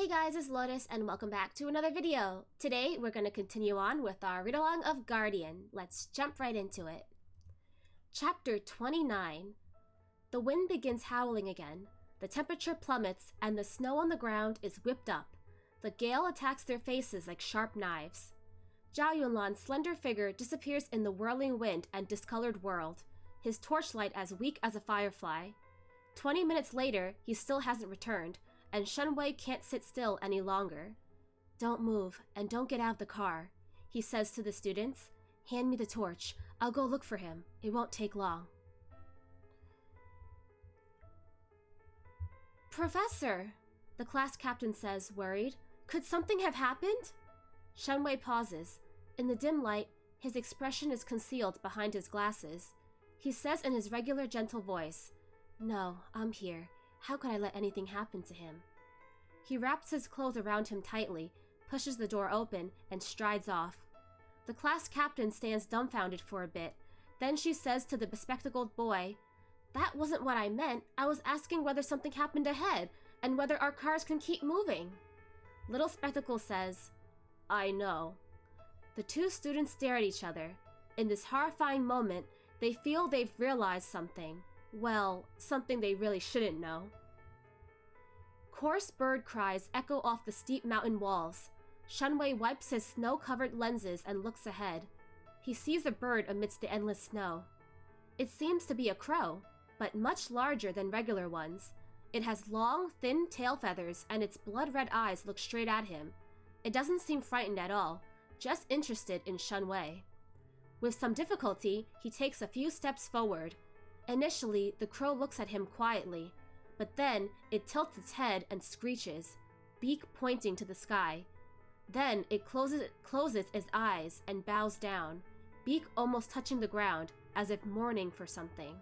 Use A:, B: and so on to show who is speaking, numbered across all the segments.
A: Hey guys, it's Lotus and welcome back to another video. Today we're going to continue on with our read-along of Guardian. Let's jump right into it. Chapter 29. The wind begins howling again. The temperature plummets and the snow on the ground is whipped up. The gale attacks their faces like sharp knives. Zhao Yunlan's slender figure disappears in the whirling wind and discolored world, his torchlight as weak as a firefly. 20 minutes later, he still hasn't returned, and Shenwei can't sit still any longer. "Don't move, and don't get out of the car," he says to the students. "Hand me the torch. I'll go look for him. It won't take long." "Professor," the class captain says, worried. "Could something have happened?" Shenwei pauses. In the dim light, his expression is concealed behind his glasses. He says in his regular gentle voice, "No, I'm here. How could I let anything happen to him?" He wraps his clothes around him tightly, pushes the door open, and strides off. The class captain stands dumbfounded for a bit. Then she says to the bespectacled boy, "That wasn't what I meant. I was asking whether something happened ahead, and whether our cars can keep moving." Little Spectacle says, "I know." The two students stare at each other. In this horrifying moment, they feel they've realized something. Well, something they really shouldn't know. Coarse bird cries echo off the steep mountain walls. Shenwei wipes his snow-covered lenses and looks ahead. He sees a bird amidst the endless snow. It seems to be a crow, but much larger than regular ones. It has long, thin tail feathers, and its blood-red eyes look straight at him. It doesn't seem frightened at all, just interested in Shenwei. With some difficulty, he takes a few steps forward. Initially, the crow looks at him quietly, but then it tilts its head and screeches, beak pointing to the sky. Then it closes its eyes and bows down, beak almost touching the ground, as if mourning for something.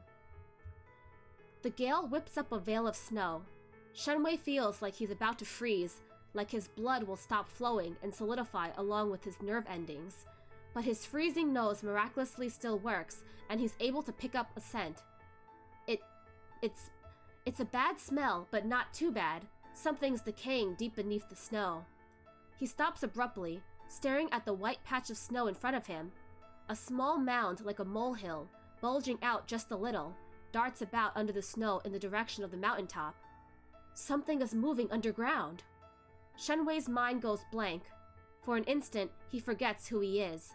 A: The gale whips up a veil of snow. Shenwei feels like he's about to freeze, like his blood will stop flowing and solidify along with his nerve endings. But his freezing nose miraculously still works, and he's able to pick up a scent. It's a bad smell, but not too bad. Something's decaying deep beneath the snow. He stops abruptly, staring at the white patch of snow in front of him. A small mound like a molehill, bulging out just a little, darts about under the snow in the direction of the mountaintop. Something is moving underground. Shenwei's mind goes blank. For an instant, he forgets who he is.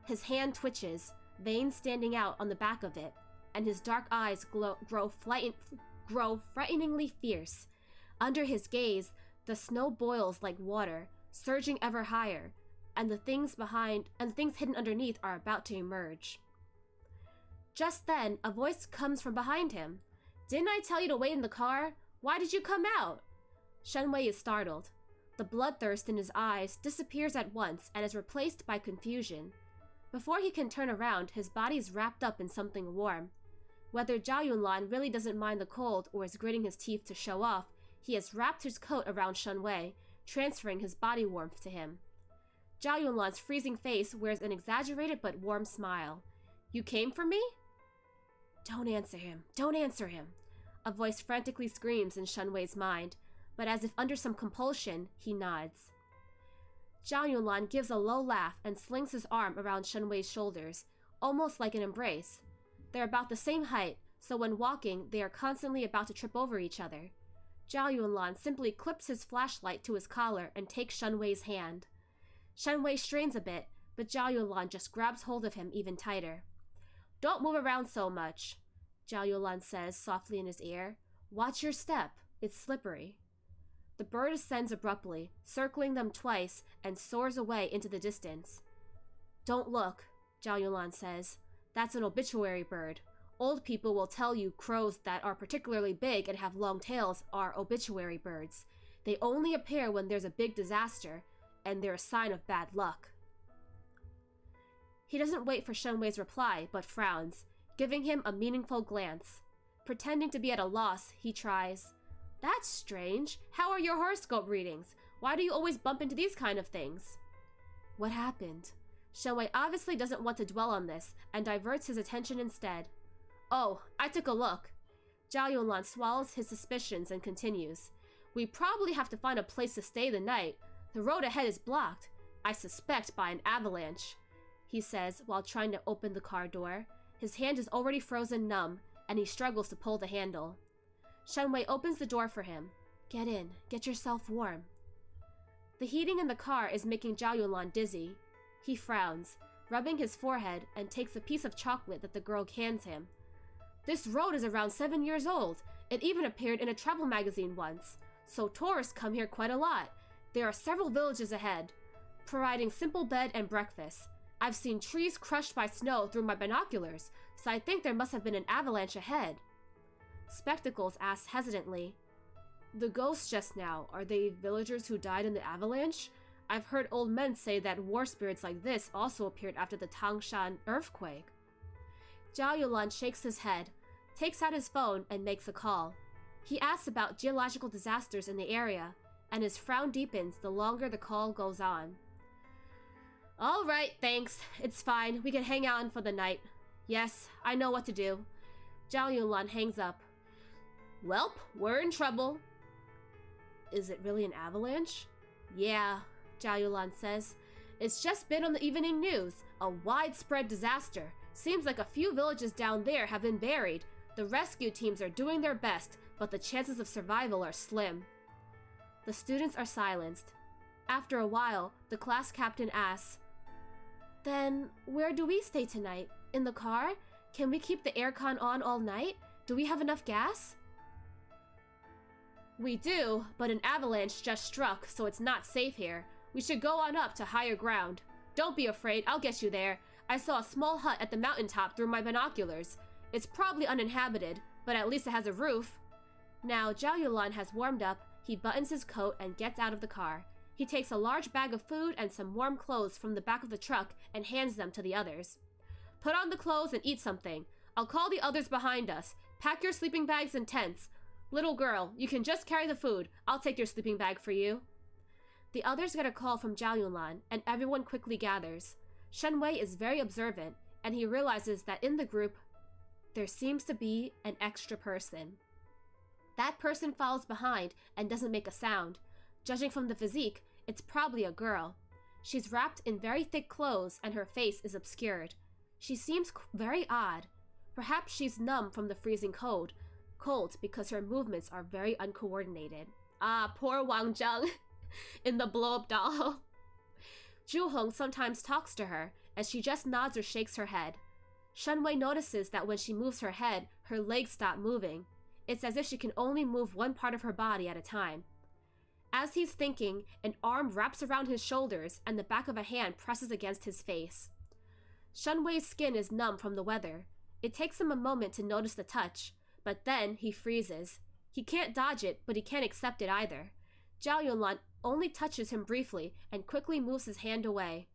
A: His hand twitches, veins standing out on the back of it, and his dark eyes grow frighteningly fierce. Under his gaze, the snow boils like water, surging ever higher, and the things hidden underneath are about to emerge. Just then, a voice comes from behind him. "Didn't I tell you to wait in the car? Why did you come out?" Shenwei is startled. The bloodthirst in his eyes disappears at once and is replaced by confusion. Before he can turn around, his body is wrapped up in something warm. Whether Zhao Yunlan really doesn't mind the cold or is gritting his teeth to show off, he has wrapped his coat around Shenwei, transferring his body warmth to him. Zhao Yunlan's freezing face wears an exaggerated but warm smile. "You came for me?" "Don't answer him! Don't answer him!" A voice frantically screams in Shenwei's mind, but as if under some compulsion, he nods. Zhao Yunlan gives a low laugh and slings his arm around Shenwei's shoulders, almost like an embrace. They're about the same height, so when walking, they are constantly about to trip over each other. Zhao Yunlan simply clips his flashlight to his collar and takes Shenwei's hand. Shenwei strains a bit, but Zhao Yunlan just grabs hold of him even tighter. "Don't move around so much," Zhao Yunlan says softly in his ear. "Watch your step. It's slippery." The bird ascends abruptly, circling them twice, and soars away into the distance. "Don't look," Zhao Yunlan says. "That's an obituary bird. Old people will tell you crows that are particularly big and have long tails are obituary birds. They only appear when there's a big disaster, and they're a sign of bad luck." He doesn't wait for Shenwei's reply, but frowns, giving him a meaningful glance. Pretending to be at a loss, he tries, "That's strange. How are your horoscope readings? Why do you always bump into these kind of things?" "What happened?" Shenwei obviously doesn't want to dwell on this and diverts his attention instead. "Oh, I took a look." Zhao Yunlan swallows his suspicions and continues. We probably have to find a place to stay the night. The road ahead is blocked, I suspect by an avalanche, he says while trying to open the car door. His hand is already frozen numb, and he struggles to pull the handle. Shenwei opens the door for him. Get in. Get yourself warm. The heating in the car is making Zhao Yunlan dizzy. He frowns, rubbing his forehead, and takes a piece of chocolate that the girl hands him. This road is around 7 years old. It even appeared in a travel magazine once, so tourists come here quite a lot. There are several villages ahead, providing simple bed and breakfast. I've seen trees crushed by snow through my binoculars, so I think there must have been an avalanche ahead. Spectacles asks hesitantly, The ghosts just now, are they villagers who died in the avalanche? I've heard old men say that war spirits like this also appeared after the Tangshan earthquake. Zhao Yunlan shakes his head, takes out his phone, and makes a call. He asks about geological disasters in the area, and his frown deepens the longer the call goes on. All right, thanks. It's fine. We can hang out for the night. Yes, I know what to do. Zhao Yunlan hangs up. Welp, we're in trouble. Is it really an avalanche? Yeah, Zhao Yunlan says. It's just been on the evening news. A widespread disaster. Seems like a few villages down there have been buried. The rescue teams are doing their best, but the chances of survival are slim. The students are silenced. After a while, the class captain asks, Then, where do we stay tonight? In the car? Can we keep the aircon on all night? Do we have enough gas? We do, but an avalanche just struck, so it's not safe here. We should go on up to higher ground. Don't be afraid, I'll get you there. I saw a small hut at the mountaintop through my binoculars. It's probably uninhabited, but at least it has a roof. Now, Zhao Yunlan has warmed up, he buttons his coat and gets out of the car. He takes a large bag of food and some warm clothes from the back of the truck and hands them to the others. Put on the clothes and eat something. I'll call the others behind us. Pack your sleeping bags and tents. Little girl, you can just carry the food. I'll take your sleeping bag for you. The others get a call from Zhao Yunlan, and everyone quickly gathers. Shenwei is very observant, and he realizes that in the group, there seems to be an extra person. That person follows behind and doesn't make a sound. Judging from the physique, it's probably a girl. She's wrapped in very thick clothes and her face is obscured. She seems very odd. Perhaps she's numb from the freezing cold because her movements are very uncoordinated. Ah, poor Wang Zheng in the blow-up doll. Zhu Hong sometimes talks to her, and she just nods or shakes her head. Shenwei notices that when she moves her head, her legs stop moving. It's as if she can only move one part of her body at a time. As he's thinking, an arm wraps around his shoulders and the back of a hand presses against his face. Shenwei's skin is numb from the weather. It takes him a moment to notice the touch, but then he freezes. He can't dodge it, but he can't accept it either. Zhao Yunlan only touches him briefly and quickly moves his hand away.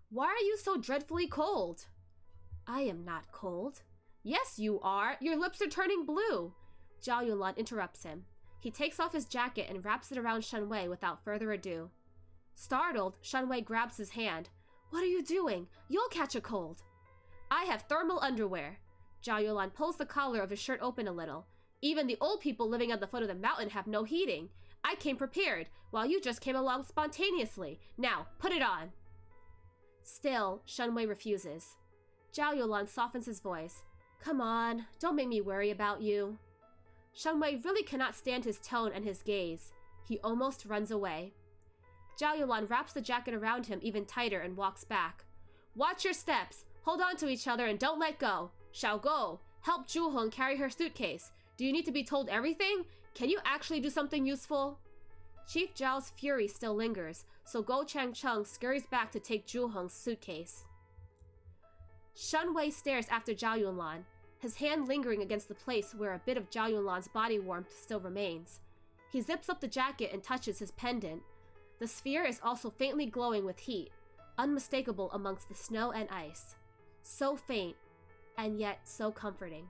A: Why are you so dreadfully cold? I am not cold. Yes, you are. Your lips are turning blue. Zhao Yunlan interrupts him. He takes off his jacket and wraps it around Shenwei without further ado. Startled, Shenwei grabs his hand. What are you doing? You'll catch a cold. I have thermal underwear. Zhao Yunlan pulls the collar of his shirt open a little. Even the old people living at the foot of the mountain have no heating. I came prepared, while you just came along spontaneously. Now, put it on. Still, Shenwei refuses. Zhao Yunlan softens his voice. Come on, don't make me worry about you. Shenwei really cannot stand his tone and his gaze. He almost runs away. Zhao Yunlan wraps the jacket around him even tighter and walks back. Watch your steps. Hold on to each other and don't let go. Xiao Go, help Zhu Hong carry her suitcase. Do you need to be told everything? Can you actually do something useful? Chief Zhao's fury still lingers, so Go Changcheng scurries back to take Zhu Hong's suitcase. Shenwei stares after Zhao Yunlan, his hand lingering against the place where a bit of Zhao Yunlan's body warmth still remains. He zips up the jacket and touches his pendant. The sphere is also faintly glowing with heat, unmistakable amongst the snow and ice. So faint, and yet so comforting.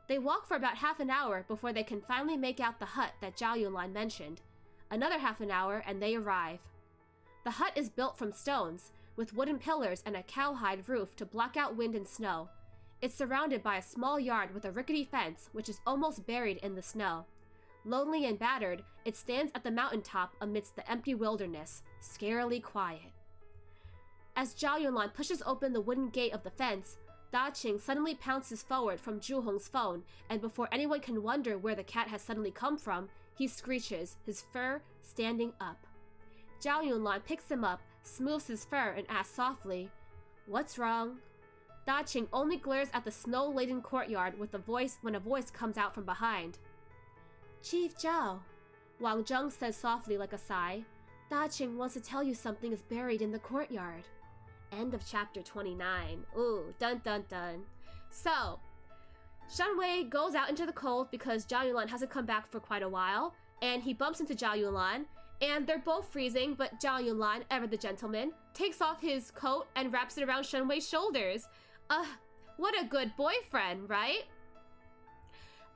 A: They walk for about half an hour before they can finally make out the hut that Zhao Yunlan mentioned. Another half an hour and they arrive. The hut is built from stones, with wooden pillars and a cowhide roof to block out wind and snow. It's surrounded by a small yard with a rickety fence which is almost buried in the snow. Lonely and battered, it stands at the mountaintop amidst the empty wilderness, scarily quiet. As Zhao Yunlan pushes open the wooden gate of the fence, Da Qing suddenly pounces forward from Zhu Hong's phone, and before anyone can wonder where the cat has suddenly come from, he screeches, his fur standing up. Zhao Yunlan picks him up, smooths his fur, and asks softly, "What's wrong?" Da Qing only glares at the snow-laden courtyard with when a voice comes out from behind. "Chief Zhao," Wang Zheng says softly like a sigh, "Da Qing wants to tell you something is buried in the courtyard." End of chapter 29. Ooh, dun dun dun. So, Shen Wei goes out into the cold because Zhao Yunlan hasn't come back for quite a while, and he bumps into Zhao Yunlan, and they're both freezing, but Zhao Yunlan, ever the gentleman, takes off his coat and wraps it around Shen Wei's shoulders. What a good boyfriend, right?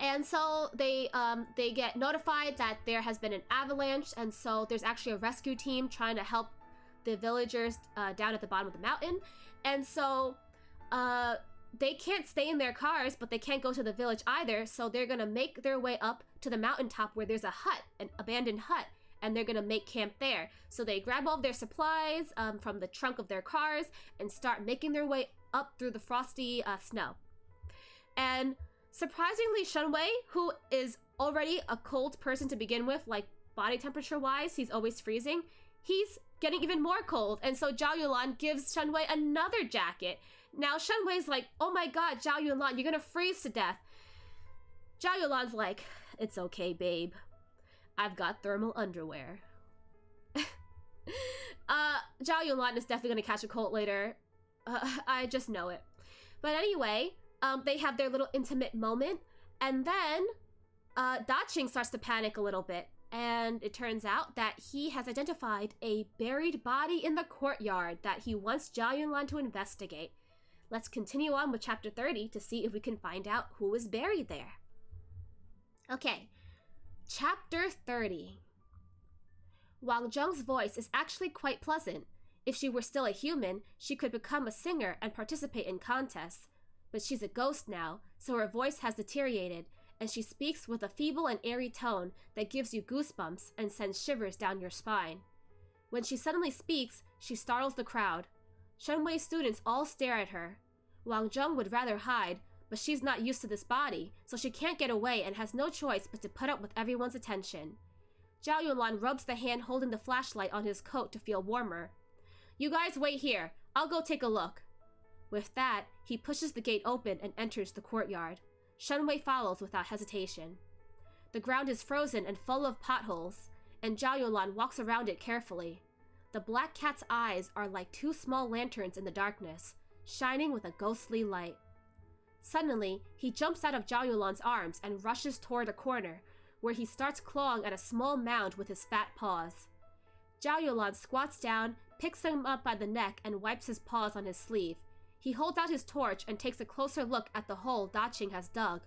A: And so they get notified that there has been an avalanche, and so there's actually a rescue team trying to help the villagers down at the bottom of the mountain. And so they can't stay in their cars, but they can't go to the village either, so they're gonna make their way up to the mountaintop where there's a hut, an abandoned hut, and they're gonna make camp there. So they grab all of their supplies from the trunk of their cars and start making their way up through the frosty snow. And surprisingly, Shen Wei, who is already a cold person to begin with, like body temperature wise, he's always freezing, he's getting even more cold. And so Zhao Yunlan gives Shen Wei another jacket. Now Shen Wei's like, "Oh my god, Zhao Yunlan, you're gonna freeze to death." Zhao Yunlan's like, "It's okay, babe. I've got thermal underwear." Zhao Yunlan is definitely gonna catch a cold later. I just know it. But anyway, they have their little intimate moment, and then Da Qing starts to panic a little bit, and it turns out that he has identified a buried body in the courtyard that he wants Zhao Yunlan to investigate. Let's continue on with chapter 30 to see if we can find out who is buried there. Okay, chapter 30. Wang Zheng's voice is actually quite pleasant. If she were still a human, she could become a singer and participate in contests. But she's a ghost now, so her voice has deteriorated, and she speaks with a feeble and airy tone that gives you goosebumps and sends shivers down your spine. When she suddenly speaks, she startles the crowd. Shen Wei's students all stare at her. Wang Zheng would rather hide, but she's not used to this body, so she can't get away and has no choice but to put up with everyone's attention. Zhao Yunlan rubs the hand holding the flashlight on his coat to feel warmer. "You guys wait here. I'll go take a look." With that, he pushes the gate open and enters the courtyard. Shen Wei follows without hesitation. The ground is frozen and full of potholes, and Zhao Yunlan walks around it carefully. The black cat's eyes are like two small lanterns in the darkness, shining with a ghostly light. Suddenly, he jumps out of Zhao Yunlan's arms and rushes toward a corner, where he starts clawing at a small mound with his fat paws. Zhao Yunlan squats down, picks him up by the neck, and wipes his paws on his sleeve. He holds out his torch and takes a closer look at the hole Da Qing has dug.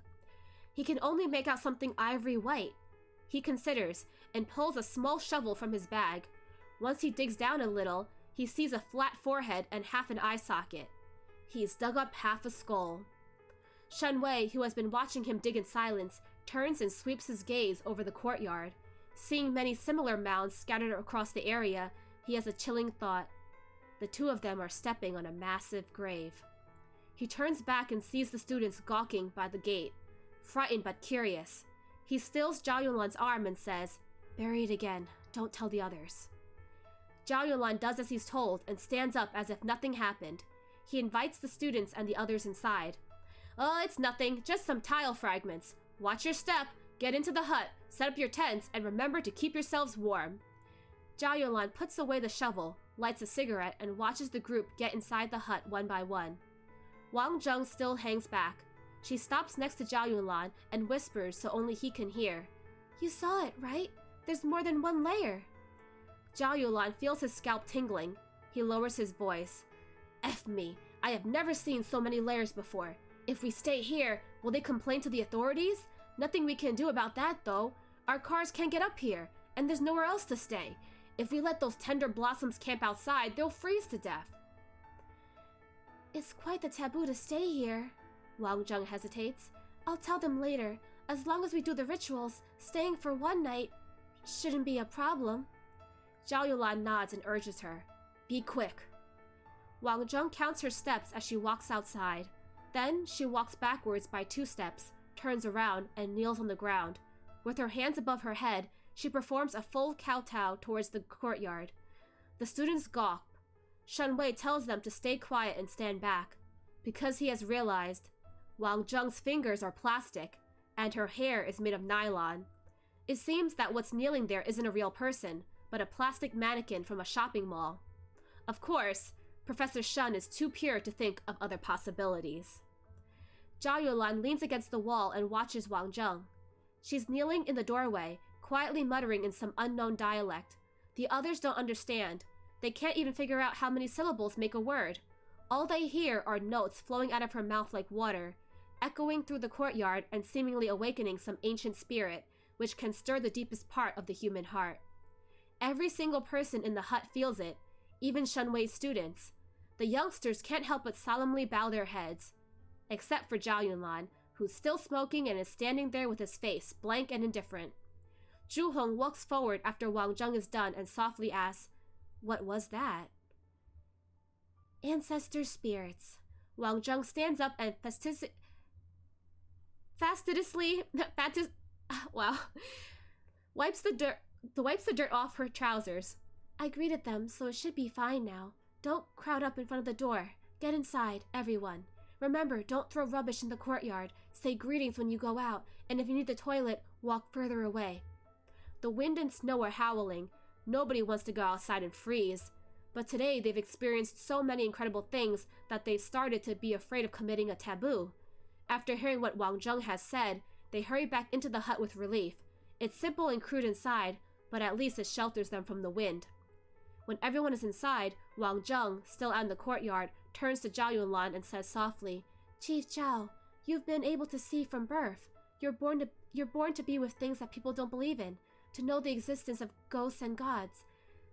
A: He can only make out something ivory white. He considers, and pulls a small shovel from his bag. Once he digs down a little, he sees a flat forehead and half an eye socket. He's dug up half a skull. Shen Wei, who has been watching him dig in silence, turns and sweeps his gaze over the courtyard. Seeing many similar mounds scattered across the area, he has a chilling thought. The two of them are stepping on a massive grave. He turns back and sees the students gawking by the gate. Frightened but curious, he stills Zhao Yunlan's arm and says, "Bury it again. Don't tell the others." Zhao Yunlan does as he's told and stands up as if nothing happened. He invites the students and the others inside. "Oh, it's nothing, just some tile fragments. Watch your step, get into the hut, set up your tents, and remember to keep yourselves warm." Zhao Yunlan puts away the shovel, lights a cigarette, and watches the group get inside the hut one by one. Wang Zheng still hangs back. She stops next to Zhao Yunlan and whispers so only he can hear. "You saw it, right? There's more than one layer." Zhao Yunlan feels his scalp tingling. He lowers his voice. "F me, I have never seen so many layers before. If we stay here, will they complain to the authorities? Nothing we can do about that, though. Our cars can't get up here, and there's nowhere else to stay. If we let those tender blossoms camp outside, they'll freeze to death." "It's quite the taboo to stay here." Wang Zheng hesitates. "I'll tell them later. As long as we do the rituals, staying for one night shouldn't be a problem. Zhao Yulan nods and urges her. Be quick. Wang Zheng counts her steps as she walks outside. Then she walks backwards by 2 steps, turns around, and kneels on the ground. With her hands above her head, she performs a full kowtow towards the courtyard. The students gawp. Shen Wei tells them to stay quiet and stand back, because he has realized Wang Zheng's fingers are plastic, and her hair is made of nylon. It seems that what's kneeling there isn't a real person, but a plastic mannequin from a shopping mall. Of course, Professor Shen is too pure to think of other possibilities. Zhao Yulan leans against the wall and watches Wang Zheng. She's kneeling in the doorway, quietly muttering in some unknown dialect. The others don't understand. They can't even figure out how many syllables make a word. All they hear are notes flowing out of her mouth like water, echoing through the courtyard and seemingly awakening some ancient spirit, which can stir the deepest part of the human heart. Every single person in the hut feels it, even Shen Wei's students. The youngsters can't help but solemnly bow their heads, except for Zhao Yunlan, who's still smoking and is standing there with his face blank and indifferent. Zhu Hong walks forward after Wang Zheng is done and softly asks, "What was that?" Ancestor spirits. Wang Zheng stands up and wipes the dirt off her trousers. I greeted them, so it should be fine now. Don't crowd up in front of the door. Get inside, everyone. Remember, don't throw rubbish in the courtyard. Say greetings when you go out, and if you need the toilet, walk further away. The wind and snow are howling. Nobody wants to go outside and freeze. But today they've experienced so many incredible things that they've started to be afraid of committing a taboo. After hearing what Wang Zheng has said, they hurry back into the hut with relief. It's simple and crude inside, but at least it shelters them from the wind. When everyone is inside, Wang Zheng, still out in the courtyard, turns to Zhao Yunlan and says softly, Chief Zhao, you've been able to see from birth. You're born to be with things that people don't believe in, to know the existence of ghosts and gods.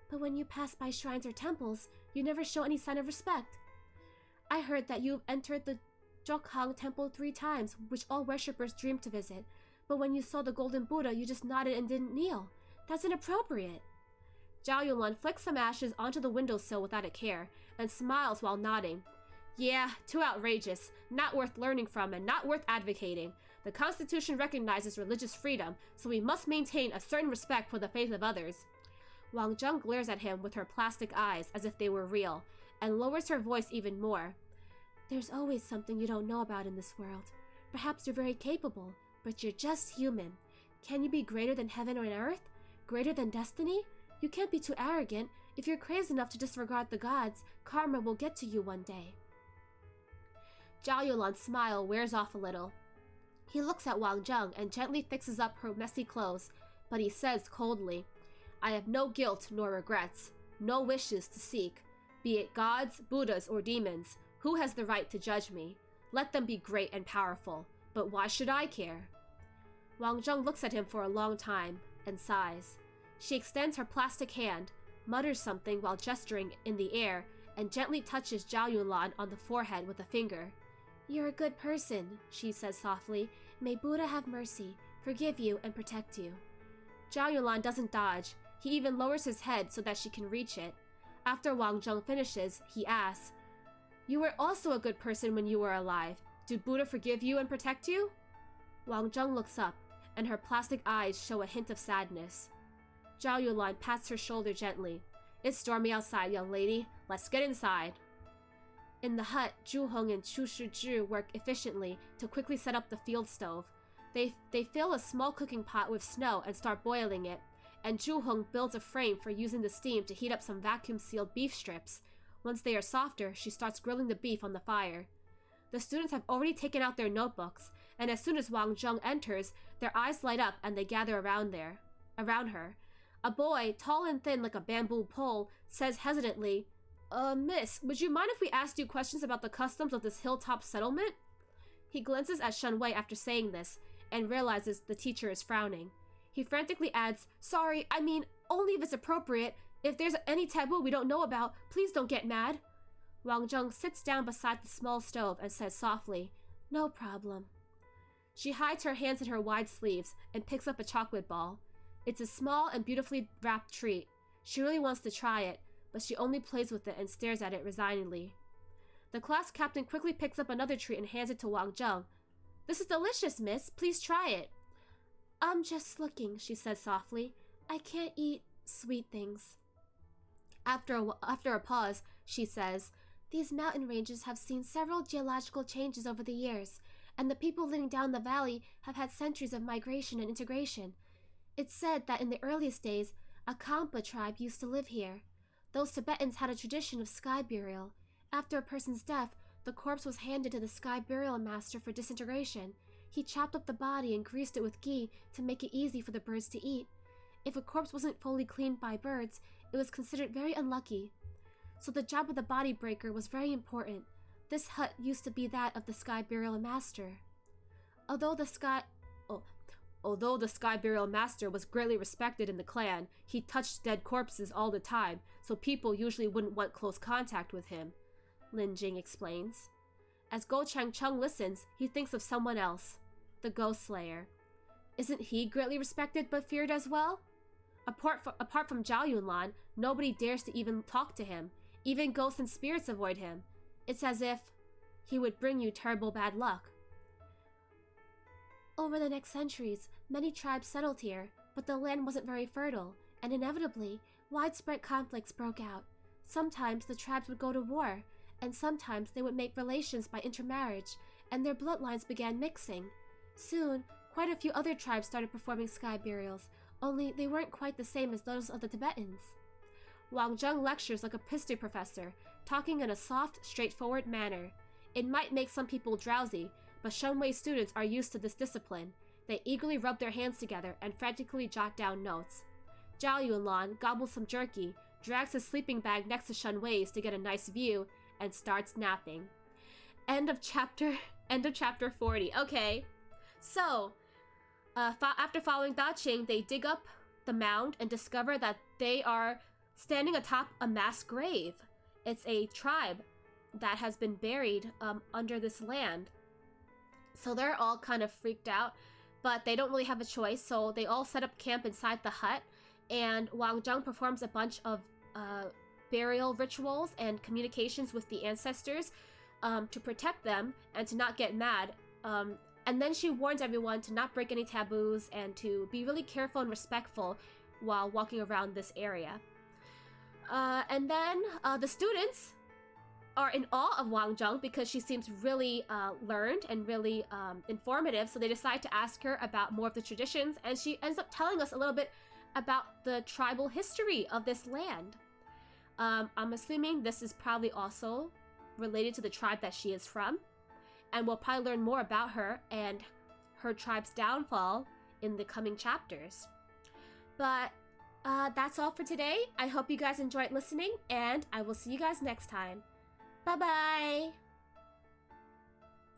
A: But when you pass by shrines or temples, you never show any sign of respect. I heard that you've entered the Jokhang temple 3 times, which all worshippers dream to visit. But when you saw the golden Buddha, you just nodded and didn't kneel. That's inappropriate. Zhao Yunlan flicks some ashes onto the windowsill without a care, and smiles while nodding. Yeah, too outrageous, not worth learning from and not worth advocating. The Constitution recognizes religious freedom, so we must maintain a certain respect for the faith of others. Wang Zheng glares at him with her plastic eyes as if they were real, and lowers her voice even more. There's always something you don't know about in this world. Perhaps you're very capable, but you're just human. Can you be greater than heaven or earth? Greater than destiny? You can't be too arrogant. If you're crazy enough to disregard the gods, karma will get to you one day. Zhao Yulan's smile wears off a little. He looks at Wang Zheng and gently fixes up her messy clothes, but he says coldly, I have no guilt nor regrets, no wishes to seek. Be it gods, Buddhas, or demons, who has the right to judge me? Let them be great and powerful, but why should I care? Wang Zheng looks at him for a long time and sighs. She extends her plastic hand, mutters something while gesturing in the air, and gently touches Zhao Yunlan on the forehead with a finger. You're a good person, she says softly. May Buddha have mercy, forgive you, and protect you. Zhao Yunlan doesn't dodge. He even lowers his head so that she can reach it. After Wang Zheng finishes, he asks, You were also a good person when you were alive. Did Buddha forgive you and protect you? Wang Zheng looks up, and her plastic eyes show a hint of sadness. Zhao Yulan pats her shoulder gently. It's stormy outside, young lady. Let's get inside. In the hut, Zhu Hong and Chu Shizhi work efficiently to quickly set up the field stove. They fill a small cooking pot with snow and start boiling it, and Zhu Hong builds a frame for using the steam to heat up some vacuum-sealed beef strips. Once they are softer, she starts grilling the beef on the fire. The students have already taken out their notebooks, and as soon as Wang Zheng enters, their eyes light up and they gather around her. A boy, tall and thin like a bamboo pole, says hesitantly, Miss, would you mind if we asked you questions about the customs of this hilltop settlement? He glances at Shen Wei after saying this, and realizes the teacher is frowning. He frantically adds, Sorry, I mean, only if it's appropriate. If there's any taboo we don't know about, please don't get mad. Wang Zheng sits down beside the small stove and says softly, No problem. She hides her hands in her wide sleeves and picks up a chocolate ball. It's a small and beautifully wrapped treat. She really wants to try it, but she only plays with it and stares at it resignedly. The class captain quickly picks up another treat and hands it to Wang Zheng. "This is delicious, miss. Please try it." "I'm just looking," she said softly. "I can't eat sweet things." After a pause, she says, "These mountain ranges have seen several geological changes over the years, and the people living down the valley have had centuries of migration and integration. It's said that in the earliest days, a Kampa tribe used to live here. Those Tibetans had a tradition of sky burial. After a person's death, the corpse was handed to the sky burial master for disintegration. He chopped up the body and greased it with ghee to make it easy for the birds to eat. If a corpse wasn't fully cleaned by birds, it was considered very unlucky. So the job of the body breaker was very important. This hut used to be that of the sky burial master. Although the sky burial master was greatly respected in the clan, he touched dead corpses all the time, so people usually wouldn't want close contact with him," Lin Jing explains. As Go Changcheng listens, he thinks of someone else, the Ghost Slayer. Isn't he greatly respected but feared as well? Apart from Zhao Yunlan, nobody dares to even talk to him. Even ghosts and spirits avoid him. It's as if he would bring you terrible bad luck. Over the next centuries, many tribes settled here, but the land wasn't very fertile, and inevitably, widespread conflicts broke out. Sometimes the tribes would go to war, and sometimes they would make relations by intermarriage, and their bloodlines began mixing. Soon, quite a few other tribes started performing sky burials, only they weren't quite the same as those of the Tibetans. Wang Zheng lectures like a history professor, talking in a soft, straightforward manner. It might make some people drowsy, but Shenwei students are used to this discipline. They eagerly rub their hands together and frantically jot down notes. Zhao Yunlan gobbles some jerky, drags his sleeping bag next to Shenwei's to get a nice view, and starts napping. End of chapter 40. Okay, so after following Da Qing, they dig up the mound and discover that they are standing atop a mass grave. It's a tribe that has been buried under this land. So they're all kind of freaked out, but they don't really have a choice, so they all set up camp inside the hut, and Wang Zheng performs a bunch of burial rituals and communications with the ancestors to protect them and to not get mad. And then she warns everyone to not break any taboos and to be really careful and respectful while walking around this area. And then the students are in awe of Wang Zheng because she seems really learned and really informative, so they decide to ask her about more of the traditions, and she ends up telling us a little bit about the tribal history of this land. I'm assuming this is probably also related to the tribe that she is from, and we'll probably learn more about her and her tribe's downfall in the coming chapters. But that's all for today. I hope you guys enjoyed listening, and I will see you guys next time. Bye-bye!